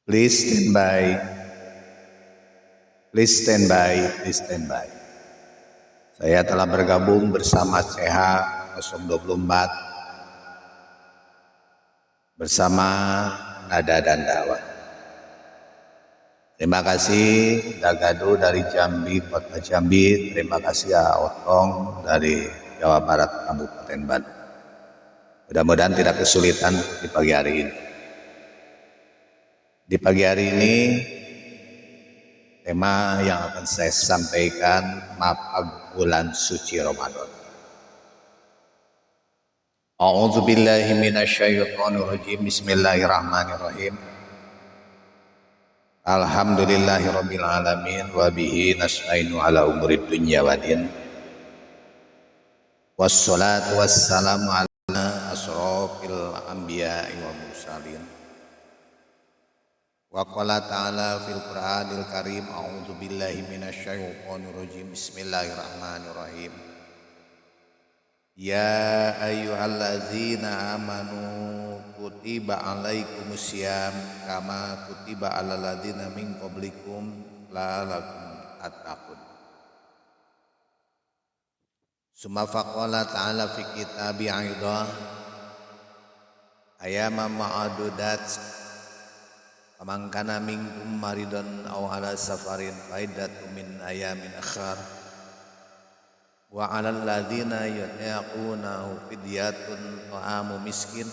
Please stand by. Please stand by. Please stand by. Saya telah bergabung bersama CH024 bersama Nada dan Dakwah. Terima kasih Dagado dari Jambi, Kota Jambi. Terima kasih Otong dari Jawa Barat, Kabupaten Bandung. Mudah-mudahan tidak kesulitan di pagi hari ini. Di pagi hari ini, tema yang akan saya sampaikan mapag bulan suci Ramadan. A'udzu billahi minasyaitonir rajim. Bismillahirrahmanirrahim. Alhamdulillahirabbil alamin wa bihi nasta'inu ala umurid dunya waddin. Wassalatu wassalamu ala asrofil anbiya'i wa mursalin. Wa qala ta'ala fil Qur'anil Karim, a'udzu billahi minasyaitonir rajim. Bismillahirrahmanirrahim. Ya ayyuhalladzina amanu kutiba alaikumusiyam kama kutiba alal ladzina min qablikum la'allakum tattaqun. Summa faqala ta'ala fi kitabi aidah ayyaman ma'adudat faman kana minkum maridan aw ala safarin faiddatun min ayamin akhar wa 'alal ladzina yutiqunahu fidyatun ta'amu miskin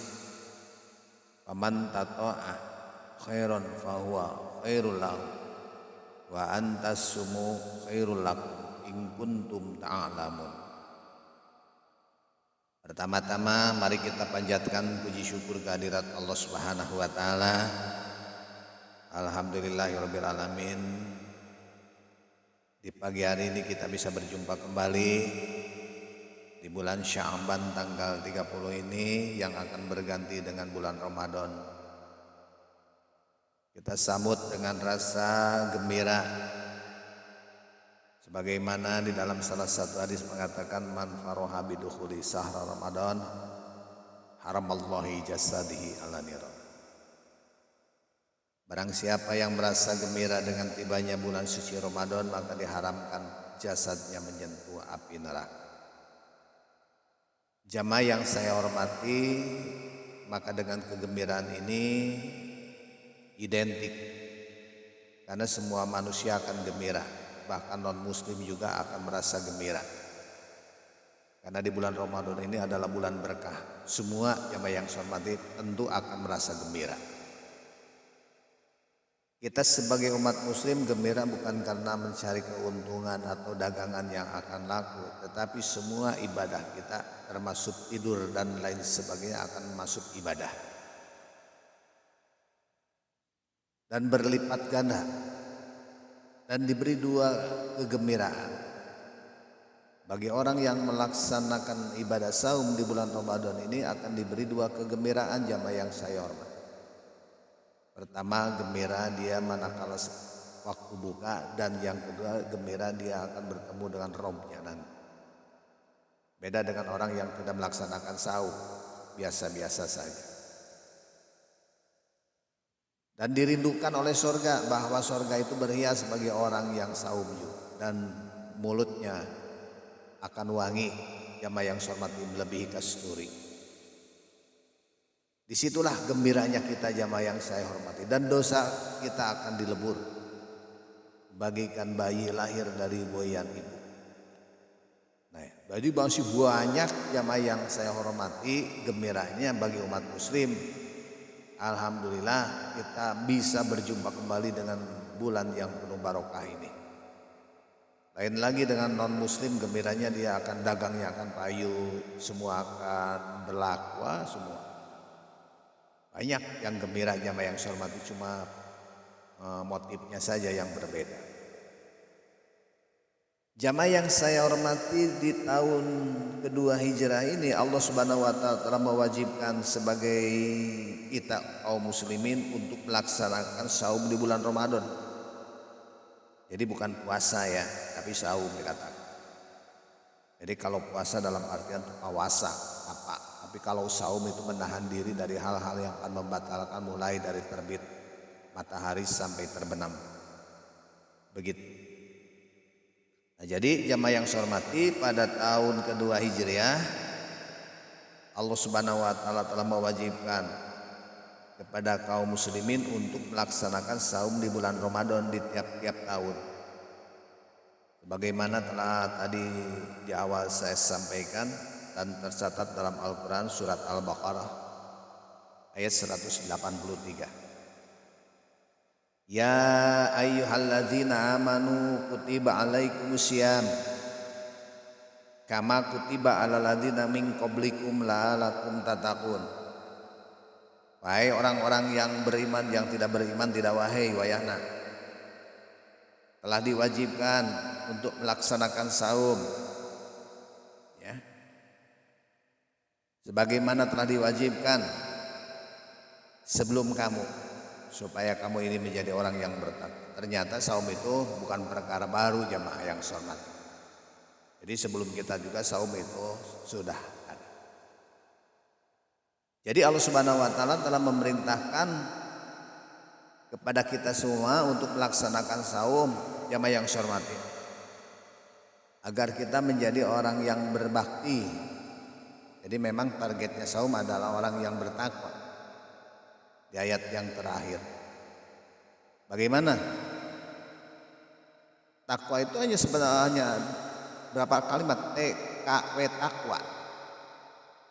faman tata'a khairan fahuwa khairul lahu wa antasumu khairul lakum in kuntum ta'lamun. Pertama-tama mari kita panjatkan puji syukur kehadirat Allah Subhanahu wa taala. Alhamdulillahirabbil alamin. Di pagi hari ini kita bisa berjumpa kembali di bulan Sya'ban tanggal 30 ini yang akan berganti dengan bulan Ramadan. Kita sambut dengan rasa gembira sebagaimana di dalam salah satu hadis mengatakan man faroha bidukhuli sahra Ramadan haramallahu jasadihi ala nira. Barang siapa yang merasa gembira dengan tibanya bulan suci Ramadan, maka diharamkan jasadnya menyentuh api neraka. Jamaah yang saya hormati, maka dengan kegembiraan ini identik. Karena semua manusia akan gembira, bahkan non-muslim juga akan merasa gembira. Karena di bulan Ramadan ini adalah bulan berkah. Semua jamaah yang saya hormati tentu akan merasa gembira. Kita sebagai umat muslim gembira bukan karena mencari keuntungan atau dagangan yang akan laku, tetapi semua ibadah kita termasuk tidur dan lain sebagainya akan masuk ibadah dan berlipat ganda dan diberi dua kegembiraan. Bagi orang yang melaksanakan ibadah saum di bulan Ramadan ini akan diberi dua kegembiraan jamaah yang saya hormati. Pertama, gembira dia manakala waktu buka, dan yang kedua gembira dia akan bertemu dengan Rabbnya nanti. Beda dengan orang yang tidak melaksanakan saum, biasa-biasa saja. Dan dirindukan oleh surga, bahwa surga itu berhias bagi orang yang saum juga, dan mulutnya akan wangi, jamaah yang hormati, melebihi kasturi. Disitulah gembiranya kita jamaah yang saya hormati, dan dosa kita akan dilebur bagaikan bayi lahir dari boyan ibu. Nah, jadi masih banyak jamaah yang saya hormati gembiranya bagi umat muslim. Alhamdulillah kita bisa berjumpa kembali dengan bulan yang penuh barokah ini. Lain lagi dengan non muslim, gembiranya dia akan dagangnya akan payu, semua akan berlaku, semua. Banyak yang gembira jamaah yang saya hormati, cuma motifnya saja yang berbeda. Jamaah yang saya hormati, di tahun kedua hijrah ini Allah Subhanahu wa taala telah mewajibkan sebagai kita kaum muslimin untuk melaksanakan saum di bulan Ramadan. Jadi bukan puasa ya, tapi saum dikatakan. Jadi kalau puasa dalam artian puasa apa? Tapi kalau saum itu menahan diri dari hal-hal yang akan membatalkan, mulai dari terbit matahari sampai terbenam. Begitu. Nah, jadi jamaah yang saya hormati, pada tahun kedua Hijriah Allah Subhanahu wa taala telah mewajibkan kepada kaum muslimin untuk melaksanakan saum di bulan Ramadan di tiap-tiap tahun. Sebagaimana telah tadi di awal saya sampaikan dan tercatat dalam Al-Quran surat Al-Baqarah ayat 183. Ya ayyuhalladzina amanu kutiba alaikumusiyam kama kutiba alal ladzina min qablikum la'allakum tattaqun. Wahai orang-orang yang beriman, yang tidak beriman tidak wahai wayahna, telah diwajibkan untuk melaksanakan saum, ya, sebagaimana telah diwajibkan sebelum kamu, supaya kamu ini menjadi orang yang bertakwa. Ternyata saum itu bukan perkara baru jamaah yang hormat. Jadi sebelum kita juga saum itu sudah ada. Jadi Allah Subhanahu wa taala telah memerintahkan kepada kita semua untuk melaksanakan saum jamaah yang saya hormati, agar kita menjadi orang yang berbakti. Jadi memang targetnya saum adalah orang yang bertakwa. Di ayat yang terakhir, bagaimana? Takwa itu hanya sebenarnya berapa kalimat, TKW takwa,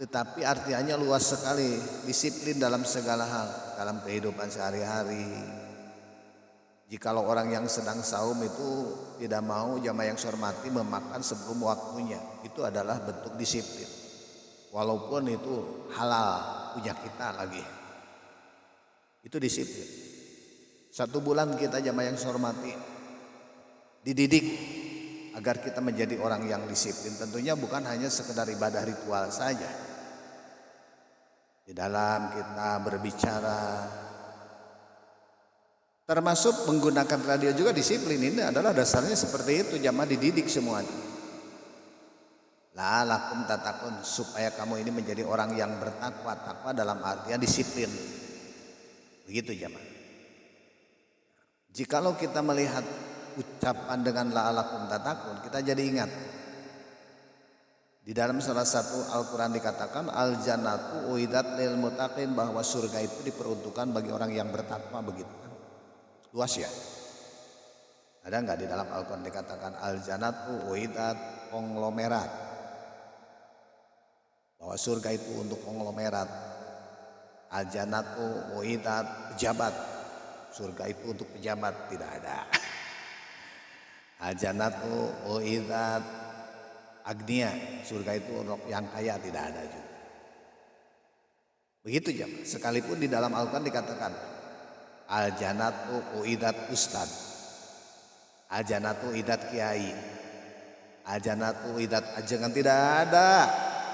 tetapi artinya luas sekali. Disiplin dalam segala hal, dalam kehidupan sehari-hari. Jikalau orang yang sedang saum itu tidak mau jamaah yang saya hormati memakan sebelum waktunya, itu adalah bentuk disiplin, walaupun itu halal punya kita lagi. Itu disiplin. 1 bulan kita jamaah yang saya hormati dididik agar kita menjadi orang yang disiplin. Tentunya bukan hanya sekedar ibadah ritual saja. Di dalam kita berbicara, termasuk menggunakan radio juga disiplin. Ini adalah dasarnya seperti itu, jamaah dididik semuanya. La'allakum tattaqun, supaya kamu ini menjadi orang yang bertakwa. Takwa dalam artian disiplin. Begitu jamaah. Jikalau kita melihat ucapan dengan la'allakum tattaqun, kita jadi ingat. Di dalam salah satu Al-Quran dikatakan al-jannatu uiddat lil muttaqin, bahwa surga itu diperuntukkan bagi orang yang bertakwa. Begitu kan? Luas ya. Ada enggak di dalam Al-Quran dikatakan al-jannatu uiddat konglomerat, bahwa surga itu untuk konglomerat. Al-jannatu uiddat pejabat, surga itu untuk pejabat, tidak ada. Al-jannatu uiddat agnia, surga itu untuk yang kaya, tidak ada juga. Begitu jemaah. Sekalipun di dalam Al-Quran dikatakan al-jannatu uiddat ustad, al-jannatu uiddat kiai, al-jannatu uiddat ajengan, tidak ada.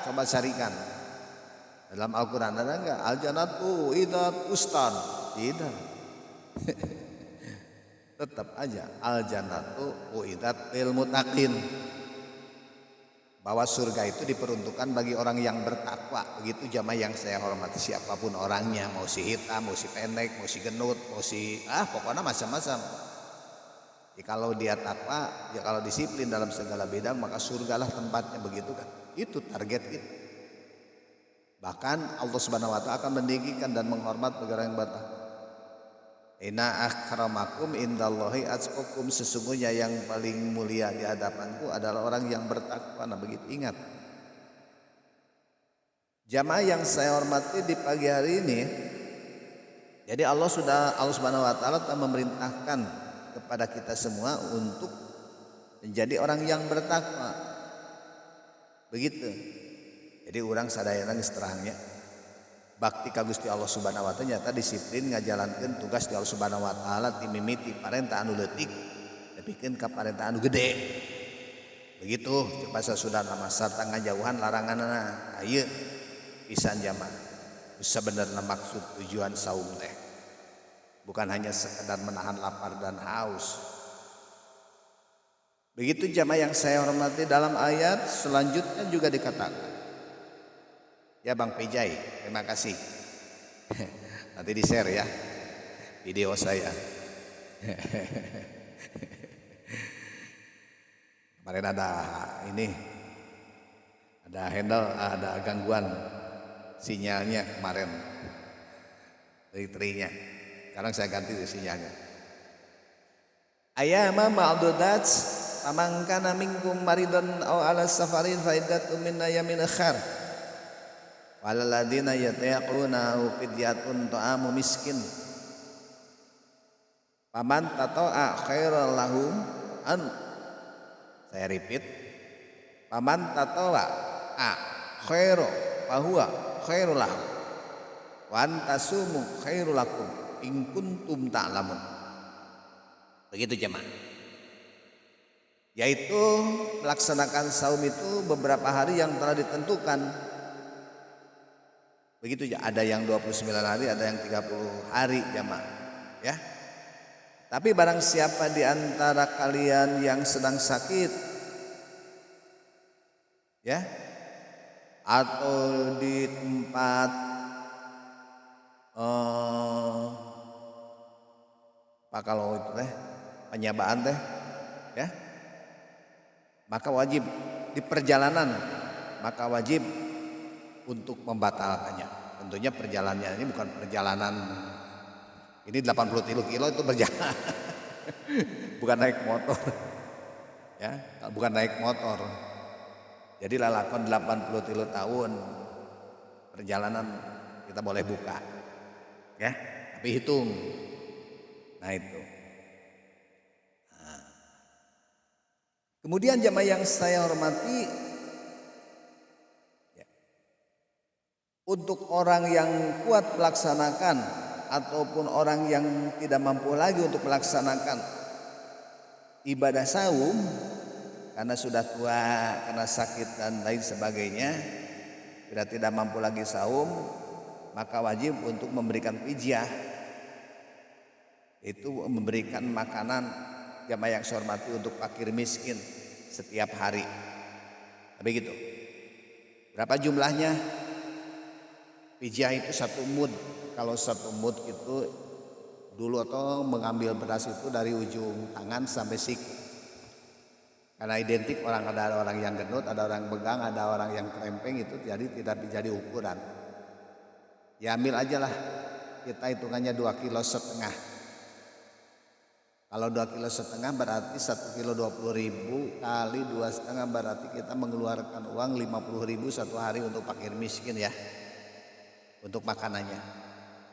Coba carikan dalam Al-Quran ada enggak al-jannatu uiddat ustad? Tidak. Tetap aja al-jannatu uiddat lil muttaqin, bahwa surga itu diperuntukkan bagi orang yang bertakwa. Begitu jamaah yang saya hormati, siapapun orangnya, mau si hitam, mau si pendek, mau si gendut, mau si pokoknya macam-macam. Ya, kalau dia takwa, ya kalau disiplin dalam segala bidang, maka surgalah tempatnya. Begitu kan? Itu target kita. Bahkan Allah Subhanahu wa taala akan meninggikan dan menghormat bagi orang yang bertakwa. Inna akramakum indallahi atqakum, sesungguhnya yang paling mulia di hadapanku adalah orang yang bertakwa. Nah, begitu, ingat. Jamaah yang saya hormati di pagi hari ini, jadi Allah Subhanahu wa taala telah memerintahkan kepada kita semua untuk menjadi orang yang bertakwa. Begitu. Jadi orang sadayana geus terangnya, bakti ka Gusti Allah Subhanahu wa taala nyata disiplin ngajalankeun tugas di Allah Subhanahu wa taala ti mimiti parentah anu leutik nepikeun ka parentah anu gede. Begitu coba sasudah nama sarta ngajauhan laranganna. Ieu pisan jamaah. Sebenarnya maksud tujuan saum teh bukan hanya sekedar menahan lapar dan haus. Begitu jamaah yang saya hormati, dalam ayat selanjutnya juga dikatakan, ya Bang Pejai, terima kasih. Nanti di share ya, video saya. Kemarin ada ada gangguan sinyalnya kemarin dari trinya. Sekarang saya ganti sinyalnya. Ayyama ma'dudat faman kana minkum maridan aw ala safarin fa iddatun min ayamin akhar. Walal ladina yataquna fidyatun ta'amu miskin. Paman tata'a khairal lahum an. Saya repeat. Paman tata'a khairu fahuwa khairul lahum. Wa antasumu khairul lakum in kuntum ta'lamun. Begitu jemaah. Yaitu melaksanakan saum itu beberapa hari yang telah ditentukan. Begitu ya, ada yang 29 hari, ada yang 30 hari jemaah. Ya. Tapi barang siapa di antara kalian yang sedang sakit, ya, atau di tempat apa kalau itu penyabaan ya, maka wajib di perjalanan, maka wajib untuk membatalkannya. Tentunya perjalanannya ini bukan perjalanan ini 80 kilo itu berjalan, bukan naik motor, ya, bukan naik motor. Jadi lalakon 80 tahun perjalanan kita boleh buka, ya, tapi hitung. Nah itu. Nah. Kemudian jamaah yang saya hormati, ya, untuk orang yang kuat melaksanakan ataupun orang yang tidak mampu lagi untuk melaksanakan ibadah saum karena sudah tua, karena sakit dan lain sebagainya, tidak mampu lagi saum, maka wajib untuk memberikan fidyah, itu memberikan makanan jamaah yang saya hormati untuk fakir miskin setiap hari. Begitu. Berapa jumlahnya? Fidyah itu 1 mud. Kalau 1 mud itu dulu atau mengambil beras itu dari ujung tangan sampai siku. Karena identik ada orang yang gendut, ada orang begang, ada orang yang krempeng, itu jadi tidak menjadi ukuran. Ya ambil aja lah, kita hitungannya 2,5 kilo. Kalau 2,5 kilo berarti 1 kilo 20.000 kali 2,5 berarti kita mengeluarkan uang 50.000 satu hari untuk fakir miskin, ya, untuk makanannya.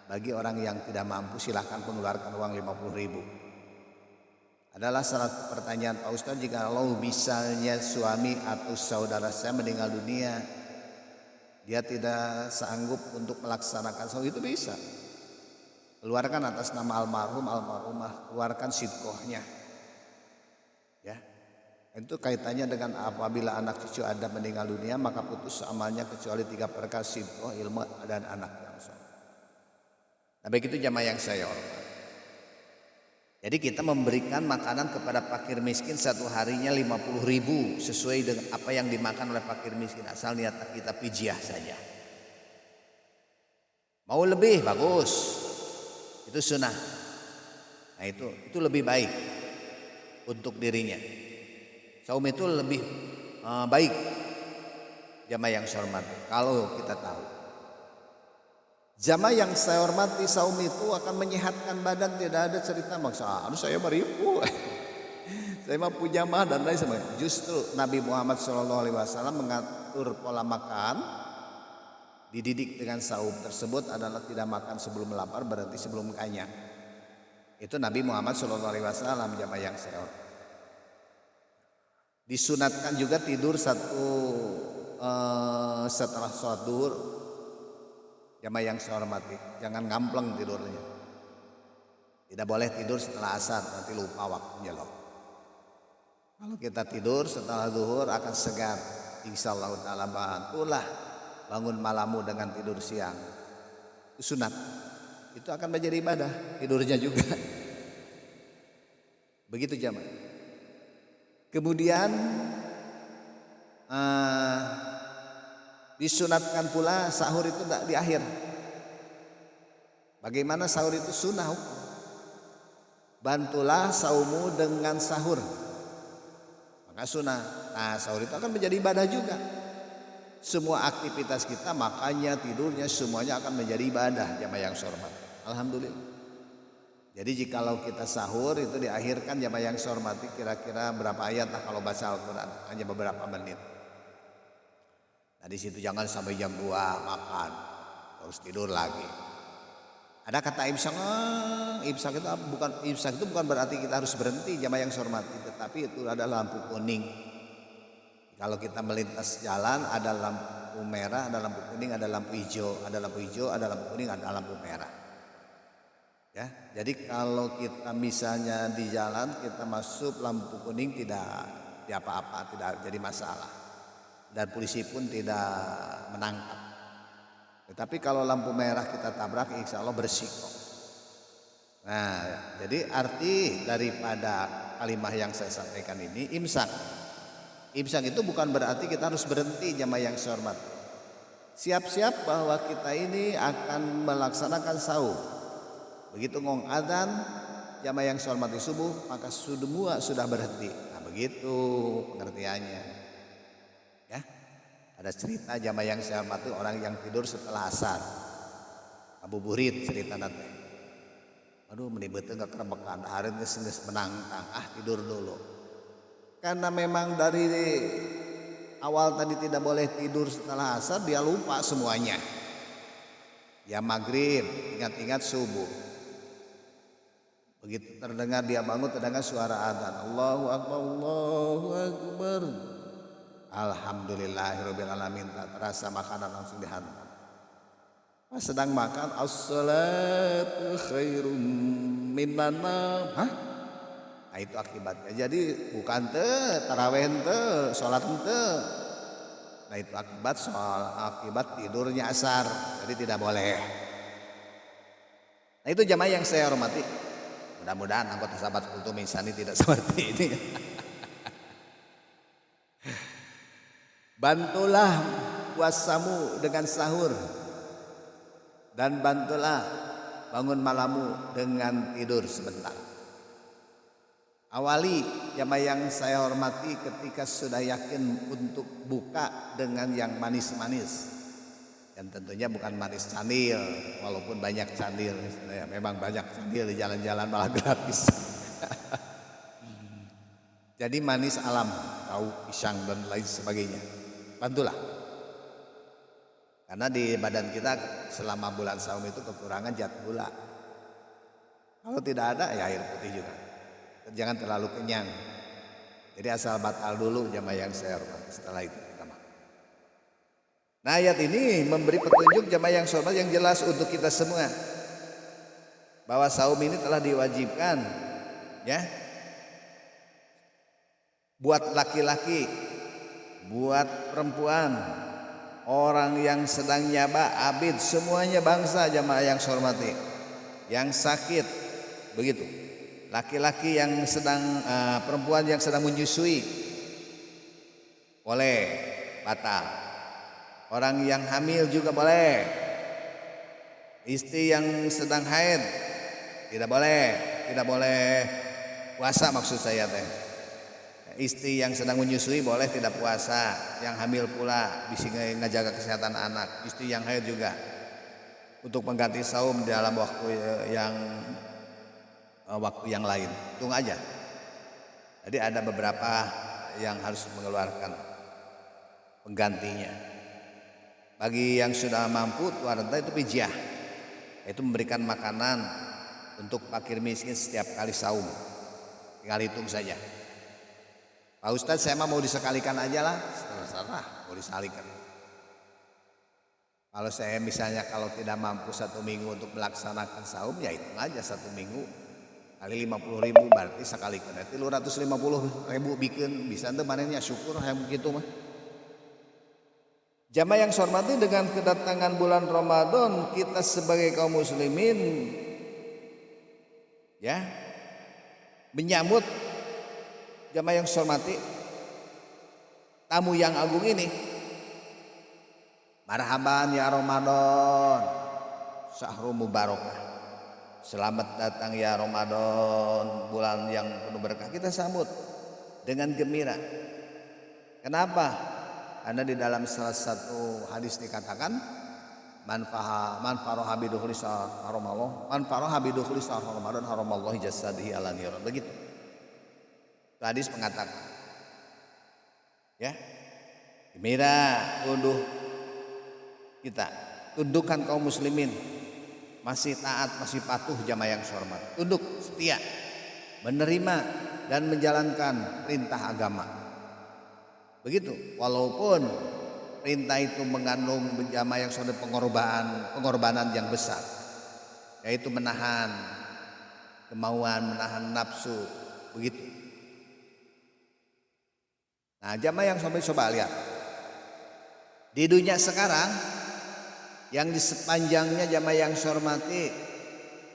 Bagi orang yang tidak mampu silahkan mengeluarkan uang 50.000. Adalah salah pertanyaan Pak Ustadz, jika kalau misalnya suami atau saudara saya meninggal dunia, dia tidak sanggup untuk melaksanakan saum, itu bisa. Keluarkan atas nama almarhum, almarhumah, keluarkan sidqohnya. Ya. Itu kaitannya dengan apabila anak cucu Anda meninggal dunia, maka putus amalnya kecuali 3 perkara: sidqoh, ilmu, dan anak yang soleh. Nah begitu jamaah yang saya hormati. Jadi kita memberikan makanan kepada fakir miskin satu harinya 50.000 sesuai dengan apa yang dimakan oleh fakir miskin, asal niat kita fidyah saja. Mau lebih bagus, itu sunnah. Nah itu lebih baik untuk dirinya. Saum itu lebih baik jamaah yang saya hormati kalau kita tahu. Jamaah yang saya hormati, saum itu akan menyehatkan badan, tidak ada cerita maksa saya beribu, saya mah punya mah dan lain sebagainya. Justru Nabi Muhammad SAW mengatur pola makan, dididik dengan saum tersebut adalah tidak makan sebelum lapar, berarti sebelum kenyang. Itu Nabi Muhammad SAW, jamaah yang saya hormati. Disunatkan juga tidur setelah sholat duhur. Jamaah yang saya hormati, jangan ngampleng tidurnya. Tidak boleh tidur setelah asar, nanti lupa waktunya loh. Kalau kita tidur setelah zuhur akan segar. Insyaallah ta'ala bantulah bangun malammu dengan tidur siang. Itu sunat. Itu akan menjadi ibadah, tidurnya juga. Begitu jamaah. Kemudian disunatkan pula sahur itu tidak di akhir. Bagaimana sahur itu sunnah? bantulah saumu dengan sahur. Maka sunnah. Nah, sahur itu akan menjadi ibadah juga. Semua aktivitas kita, makannya, tidurnya, semuanya akan menjadi ibadah, jamaah yang saya hormati. Alhamdulillah. Jadi jikalau kita sahur itu diakhirkan, jamaah yang saya hormati, kira-kira berapa ayat lah kalau baca Al-Quran, hanya beberapa menit. Nah di situ jangan sampai jam 2 makan, terus tidur lagi. Ada kata imsak, imsak itu bukan berarti kita harus berhenti, jamaah yang saya hormati, tetapi itu adalah lampu kuning. Kalau kita melintas jalan ada lampu merah, ada lampu kuning, ada lampu hijau, ada lampu hijau, ada lampu kuning, ada lampu merah. Ya, jadi kalau kita misalnya di jalan kita masuk lampu kuning tidak diapa-apa, tidak jadi masalah. Dan polisi pun tidak menangkap. Tetapi kalau lampu merah kita tabrak, insya Allah bersih kok. Nah, jadi arti daripada kalimat yang saya sampaikan ini imsak. Imsak itu bukan berarti kita harus berhenti, jamaah yang saya hormati. Siap-siap bahwa kita ini akan melaksanakan sahur. Begitu ngong adzan, jamaah yang saya hormati subuh, maka semua sudah berhenti. Nah, begitu pengertiannya. Ya. Ada cerita jamaah yang saya hormati orang yang tidur setelah asar. Abu Burid cerita nanti. Aduh menibetnya gak kerebekan, hari ini menantang, tidur dulu. Karena memang dari awal tadi tidak boleh tidur setelah asar, dia lupa semuanya. Ya maghrib, ingat-ingat subuh. Begitu terdengar dia bangun, terdengar suara adzan. Allahu Akbar, Allahu Akbar. Alhamdulillahirabbil alamin, tak terasa makanan langsung dihantam. Pas sedang makan, as-salatu khairum minan naum. Nah itu akibatnya. Jadi bukan tarawih sholat Nah itu akibat tidurnya asar. Jadi tidak boleh. Nah itu jamaah yang saya hormati. Mudah-mudahan anggota sahabat kultum insani tidak seperti ini. Bantulah puasamu dengan sahur. Dan bantulah bangun malammu dengan tidur sebentar. Awali jamaah yang saya hormati ketika sudah yakin untuk buka dengan yang manis-manis. Dan tentunya bukan manis candil, walaupun banyak candil. Ya, memang banyak candil di jalan-jalan malah gratis. Jadi manis alam, tahu, pisang dan lain sebagainya. Bantulah. Karena di badan kita selama bulan saum itu kekurangan zat gula. Kalau tidak ada ya air putih juga. Jangan terlalu kenyang. Jadi asal batal dulu jamaah yang saya hormati. Setelah itu kita makan. Nah ayat ini memberi petunjuk jamaah yang saya hormati yang jelas untuk kita semua. Bahwa saum ini telah diwajibkan. Ya. Buat laki-laki, buat perempuan, orang yang sedang nyaba, abid, semuanya bangsa jamaah yang saya hormati. Yang sakit, begitu. Laki-laki yang sedang, perempuan yang sedang menyusui, boleh batal. Orang yang hamil juga boleh. Istri yang sedang haid, tidak boleh puasa maksud saya teh. Istri yang sedang menyusui boleh tidak puasa, yang hamil pula bisa ngejaga kesehatan anak, istri yang haid juga untuk mengganti saum dalam waktu yang lain. Tunggu aja. Jadi ada beberapa yang harus mengeluarkan penggantinya. Bagi yang sudah mampu, warta itu pijiah, yaitu memberikan makanan untuk fakir miskin setiap kali saum. Tinggal hitung saja. Pak Ustadz saya mau disekalikan aja lah, setelah mau disalikan. Kalau saya misalnya kalau tidak mampu 1 minggu untuk melaksanakan saum, ya hitung aja 1 minggu kali 50.000 berarti sekalikan. Itu 250.000 bikin bisa tuh manennya syukur kayak begitu mah. Jamaah yang saya hormati, dengan kedatangan bulan Ramadan kita sebagai kaum muslimin ya menyambut jamaah yang saya hormati tamu yang agung ini. Marhaban ya Ramadan, syahrul mubarakah. Selamat datang ya Ramadan, bulan yang penuh berkah. Kita sambut dengan gembira. Kenapa? Karena di dalam salah satu hadis dikatakan man faraha bidukhuli syahr Ramadan, man faraha bidukhuli syahr Ramadan haramallahu jasadihi ala niran. Begitu. Hadis mengatakan, ya, gembira tunduh kita, tundukkan kaum muslimin, masih taat, masih patuh jamaah yang hormat, tunduk, setia, menerima dan menjalankan perintah agama. Begitu, walaupun perintah itu mengandung jamaah yang sudah pengorbanan yang besar, yaitu menahan kemauan, menahan nafsu, begitu. Nah, jamaah yang coba lihat di dunia sekarang, yang di sepanjangnya jamaah yang hormati,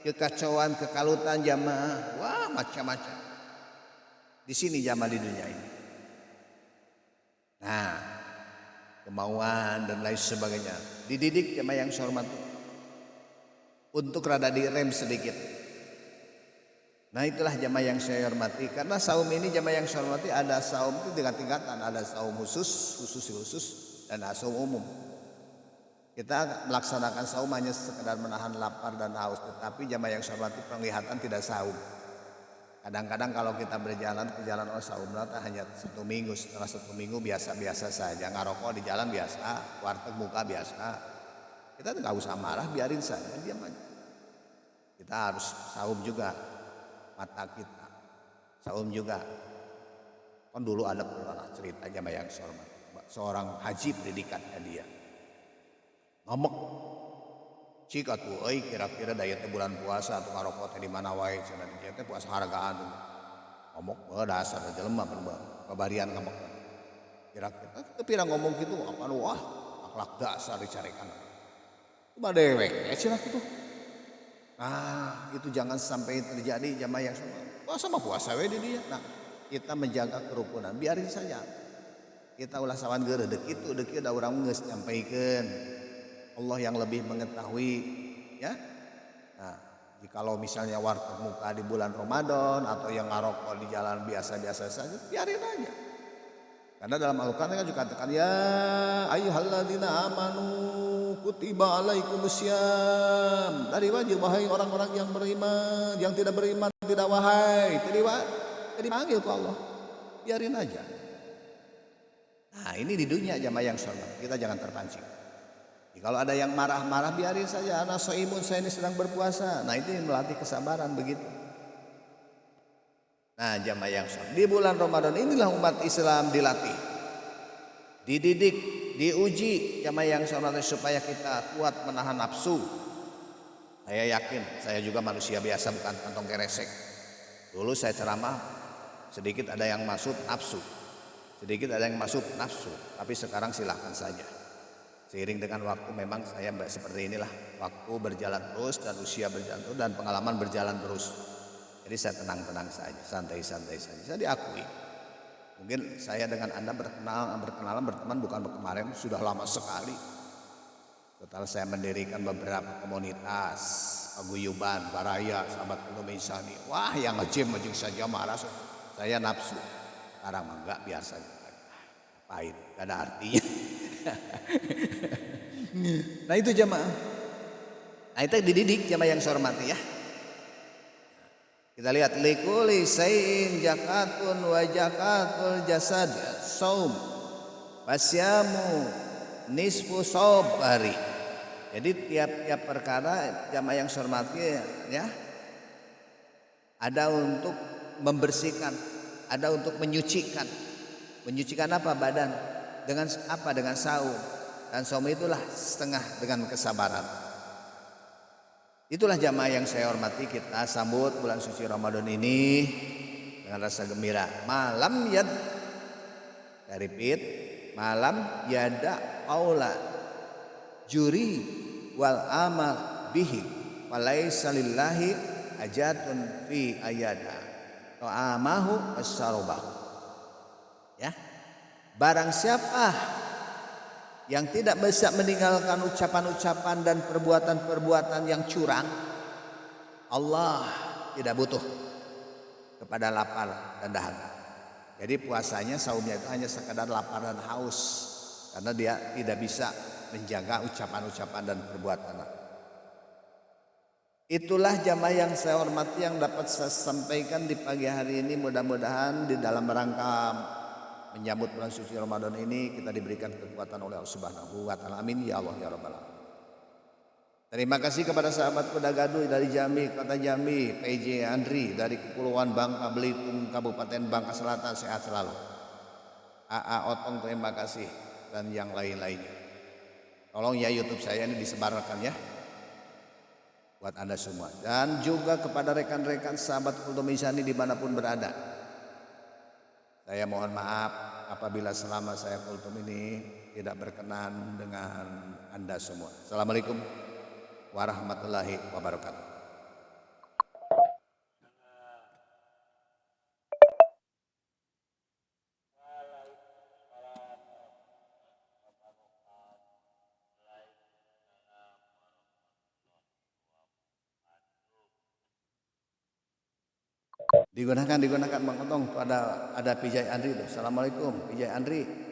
kekacauan, kekalutan jamaah, wah macam-macam. Di sini jamaah di dunia ini. Nah, kemauan dan lain sebagainya dididik jamaah yang hormati untuk rada direm sedikit. Nah, itulah jamaah yang saya hormati, karena saum ini jamaah yang saya hormati ada saum itu tingkat-tingkatan, ada saum khusus, dan saum umum. Kita melaksanakan saum hanya sekedar menahan lapar dan haus, tetapi jamaah yang saya hormati penglihatan tidak saum. Kadang-kadang kalau kita berjalan ke jalan saum hanya 1 minggu, setelah 1 minggu biasa-biasa saja, ngarokok di jalan biasa, warteg buka biasa. Kita nggak usah marah, biarin saja, diam aja. Kita harus saum juga mata kita, saum juga. Kan dulu ada cerita jamaah yang saya hormati, seorang haji pendidikannya dia ngomong, cika tuh, kira-kira daya bulan puasa atau ngarokok di mana wae, cenah dia teh puasa hargaan. Ngomong dasar jelema pabarian ngomong. Kira-kira kepira ngomong gitu apa wah, akhlak dasar dicarikan. Cuma dewek cenah kitu. Nah, itu jangan sampai terjadi jamaah yang puasa mah puasa we di dia. Nah, kita menjaga kerukunan, biarin saja. Kita ulah sawan geureudek kitu, deuk da urang geus nyampaikeun. Allah yang lebih mengetahui, ya. Nah, jikalau misalnya warteg muka di bulan Ramadan atau yang ngarokok di jalan biasa-biasa saja, biarin aja. Karena dalam Al-Qur'an kan juga katakan ya ayyuhalladzina amanu kutiba alaikumusiyam. Dari wajib wahai orang-orang yang beriman, yang tidak beriman tidak wahai. Jadi panggil ke Allah. Biarin aja. Nah, ini di dunia jamaah yang sholat, kita jangan terpancing. Kalau ada yang marah-marah biarin saja, ana soimun, saya ini sedang berpuasa. Nah, itu yang melatih kesabaran begitu. Nah, jamaah yang sholat di bulan Ramadan inilah umat Islam dilatih, dididik, diuji jamaah yang sholat supaya kita kuat menahan nafsu. Saya yakin, saya juga manusia biasa bukan kantong keresek. Dulu saya ceramah sedikit ada yang masuk nafsu, sedikit ada yang masuk nafsu, tapi sekarang silahkan saja. Seiring dengan waktu memang saya seperti inilah, waktu berjalan terus dan usia berjalan terus dan pengalaman berjalan terus. Jadi saya tenang-tenang saja, santai-santai saja. Saya diakui. Mungkin saya dengan Anda berkenalan berteman bukan kemarin, sudah lama sekali. Setelah saya mendirikan beberapa komunitas, paguyuban, baraya, sahabat Indonesia nih. Wah, yang ngejim saja marah. Saya nafsu. Sekarang enggak, biasa. Pahit, gak ada artinya. Nah, itu jamaah. Nah, itu dididik jamaah yang saya hormati ya. Kita lihat likuli sayin jakatun wa jakatul jasad saum wasyamu nisfu sabari. Jadi tiap-tiap perkara jamaah yang saya hormati ya, ada untuk membersihkan, ada untuk menyucikan. Menyucikan apa? Badan. Dengan apa? Dengan saum. Dan saum itulah setengah dengan kesabaran. Itulah jamaah yang saya hormati, kita sambut bulan suci Ramadan ini dengan rasa gembira. Malam yad, saya repeat, malam yada aula juri wal amal bihi walaysa lillahi ajatun fi ayada ta'amahu wasyarabahu. Ya, barang siapa yang tidak bisa meninggalkan ucapan-ucapan dan perbuatan-perbuatan yang curang, Allah tidak butuh kepada lapar dan dahaga. Jadi puasanya, saumnya itu hanya sekadar lapar dan haus, karena dia tidak bisa menjaga ucapan-ucapan dan perbuatan. Itulah jamaah yang saya hormati yang dapat saya sampaikan di pagi hari ini. Mudah-mudahan di dalam rangka menyambut bulan suci Ramadan ini kita diberikan kekuatan oleh Allah Subhanahu wa taala. Amin ya Allah ya rabbal alamin. Terima kasih kepada sahabat Kuda Gaduh dari Jambi, Kota Jambi, PJ Andri dari Kepulauan Bangka Belitung, Kabupaten Bangka Selatan, sehat selalu. AA Otong terima kasih, dan yang lain-lainnya. Tolong ya YouTube saya ini disebarkan ya buat Anda semua, dan juga kepada rekan-rekan sahabat Kultum Ihsani dimanapun berada. Saya mohon maaf apabila selama saya kultum ini tidak berkenan dengan Anda semua. Assalamualaikum warahmatullahi wabarakatuh. Digunakan Bang Otong, ada Pijay Andri itu. Assalamualaikum Pijay Andri.